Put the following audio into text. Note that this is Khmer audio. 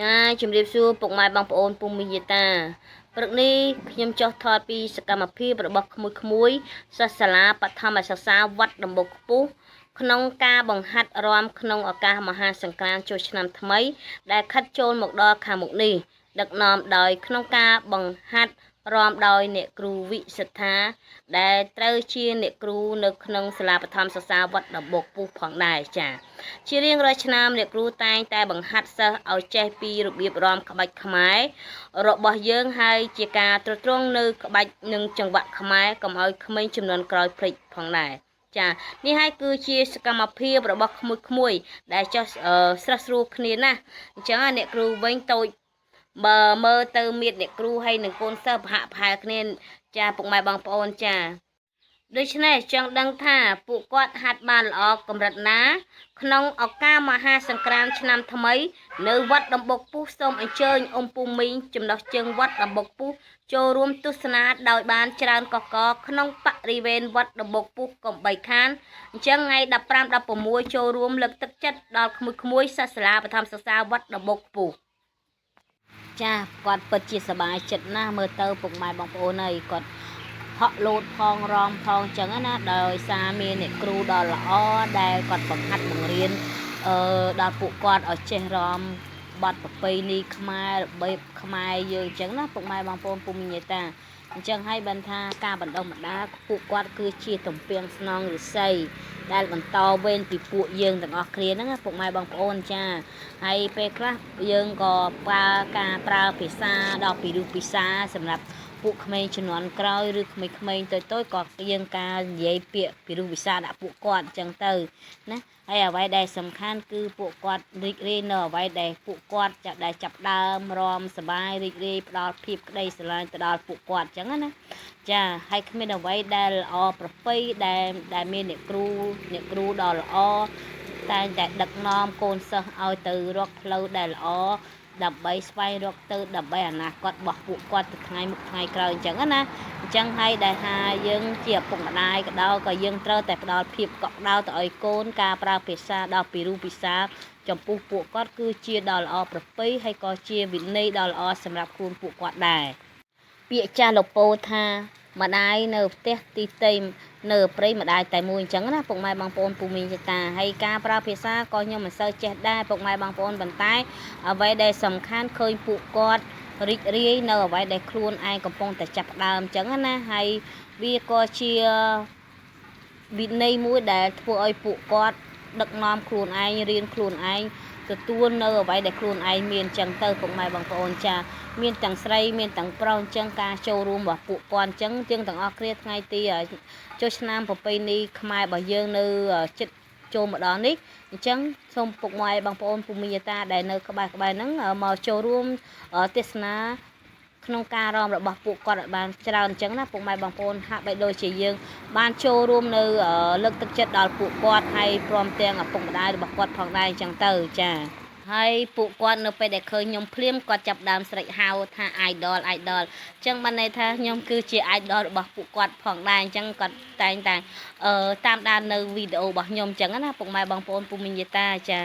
ចាជំរាបសួរពុកម៉ែបងប្អូនពុំមីយាតាព្រឹកនេះខ្ញុំចុះថតពីសកម្មភាពរបស់ក្មួយសិស្សសាលាបឋមសិក្សាវត្តដំបូកខ្ពស់ក្នុងការបង្ហាត់រាំក្នុងឱកាសមហាសង្ក្រាន្តចូលឆ្នាំថ្មីដែលខិតចូលមកដល់ខាងមុខនេះដឹកនាំដោយក្នុងការបង្ហាត់រាំដោយអ្នកគ្រូវិសិដ្ឋាដែលត្រូវជាអ្នកគ្រូនៅក្នុងសាលាបឋមសិក្សាវត្តដំបូកខ្ពស់ផងដែរចាជារៀងរាល់ឆ្នាំអ្នកគ្រូតែងតែបង្ហាត់សិស្សឲ្យចេះពីរបៀបរាំក្បាច់ខ្មែររបស់យើងហើយជាការទ្រទ្រង់នៅក្បាច់និងចង្វាក់ខ្មែរកុំឲ្យក្មេងជំនាន់ក្រោយភ្លេចផងដែរចានេះហើយគឺជាសកម្មភាពរបស់ក្មួយដែលចោះស្រស់ស្រួលគ្នាណាស់អញ្ចឹងអ្នកគ្រូវិញតូចបើមើលទៅមានអ្នកគ្រូហើយនឹងកូនសិស្សប្រហាក់ប្រហែលគ្នាចាពុកម៉ែបងប្អូនចាដូច្នេះចង់ដឹងថាពួកគាត់ហាត់បានល្អកម្រិតណាក្នុងឱកាសមហាសង្ក្រាន្តឆ្នាំថ្មីនៅវត្តដំបូកពុះសូមអញ្ជើញអ៊ំពូមីងចំណុះជើងវត្តដំបូកពុះចូលរួមទស្សនាដោយបានច្រើនកកក្នុងបរិវេណវត្តដំបូកពុះកុំបីខានអញ្ចឹងថ្ងៃ15 16ចូលរួមលើកទឹកចិត្តដល់ក្មួយសិស្សសាលាបឋមសិក្សាវត្តដំបូកពុះចាគាត់ពិតជាសប្បាយចិត្តណាស់មើលទៅពុកម៉ែបងប្អូនអើយគាត់ហក់លោតផងរំផងចឹងណាដោយសារមានអ្នកគ្រូដ៏ល្អដែលគាត់បង្ហាត់បង្រៀនដល់ពួកគាត់ឲ្យចេះរំបទប្រពៃណីខ្មែររបៀបខ្មែរយើងចឹងណាពុកម៉ែបងប្អូនពុំមានតាអញ្ចឹងហើយបានថាការបណ្ដុះបណ្ដាលពួកគាត់គឺជាទំពាំងស្នងឫស្សីដែលបន្តវេនពីពួកយើងទាំងអស់គ្នាហ្នឹងពុកម៉ែបងប្អូនចាហើយពេលខ្លះយើងក៏ការប្រើភាសាដ៏ពីរោះពិសាសម្រាប់ពួកក្មេងជំនាន់ក្រោយឬក្មេងៗតូចៗក៏យើងការនិយាយពាក្យពីរោះពិសាដាក់ពួកគាត់អញ្ចឹងទៅណាហើយអ្វីដែលសំខាន់គឺពួកគាត់រីករាយនៅអ្វីដែលពួកគាត់ដែលចាប់ដើមរំសប្បាយរីករាយផ្ដល់ភាពក្តីស្រឡាញ់ទៅដល់ពួកគាត់អញ្ចឹងណាចាហើយគ្មានអ្វីដែលល្អប្រពៃដែលមានអ្នកគ្រូដ៏ល្អតែងតែដឹកនាំកូនសិស្សឲ្យទៅរកផ្លូវដែលល្អដើម្បីស្វែងរកទៅដើម្បីអនាគតរបស់ពួកគាត់ទៅថ្ងៃមុខថ្ងៃក្រោយអញ្ចឹងណាអញ្ចឹងហើយដែលថាយើងជាឪពុកម្ដាយក៏យើងត្រូវតែផ្ដល់ភាពកក់ក្ដៅទៅឲ្យកូនការប្រើភាសាដ៏ពីរោះពិសាចំពោះពួកគាត់គឺជាដ៏ល្អប្រពៃហើយក៏ជាវិន័យដ៏ល្អសម្រាប់ខ្លួនពួកគាត់ដែរពាក្យចាស់លោកពោលថាម្ដាយនៅផ្ទះទីតីនៅព្រៃម្ដាយតែមួយអញ្ចឹងណាពុកម៉ែបងប្អូនពូមីងចតាហើយការប្រើភាសាក៏ខ្ញុំមិនសូវចេះដែរពុកម៉ែបងប្អូនប៉ុន្តែអ្វីដែលសំខាន់ឃើញពួកគាត់រីករាយនៅអ្វីដែលខ្លួនឯងកំពុងតែចាប់ផ្ដើមអញ្ចឹងណាហើយវាក៏ជាវិន័យមួយដែលធ្វើឲ្យពួកគាត់ដឹកនាំខ្លួនឯងរៀនខ្លួនឯងទទួលនៅអ្វីដែលខ្លួនឯងមានអញ្ចឹងទៅពុកម៉ែបងប្អូនចាមានទាំងស្រីមានទាំងប្រុសអញ្ចឹងការចូលរួមរបស់ពួកគាត់អញ្ចឹងទាំងអស់គ្នាថ្ងៃទីចូលឆ្នាំប្រពៃណីខ្មែររបស់យើងនៅចិត្តចូលម្ដងនេះអញ្ចឹងសូមពុកម៉ែបងប្អូនពុំមីតាដែលនៅក្បែរហ្នឹងមកចូលរួមទេសនាក្នុងការរំរបស់ពួកគាត់ឲ្យបានច្រើនអញ្ចឹងណាពុកម៉ែបងប្អូនហាក់បីដូចជាយើងបានចូលរួមនៅលើកទឹកចិត្តដល់ពួកគាត់ហើយព្រមទាំងឪពុកម្ដាយរបស់គាត់ផងដែរអញ្ចឹងទៅចាហើយពួកគាត់នៅពេលដែលឃើញខ្ញុំភ្លាមគាត់ចាប់ដើមស្រែកហៅថា idol អញ្ចឹងបានន័យថាខ្ញុំគឺជា idol របស់ពួកគាត់ផងដែរអញ្ចឹងគាត់តែងតែតាមដាននៅវីដេអូរបស់ខ្ញុំអញ្ចឹងណាពុកម៉ែបងប្អូនពុំមានយាតាចា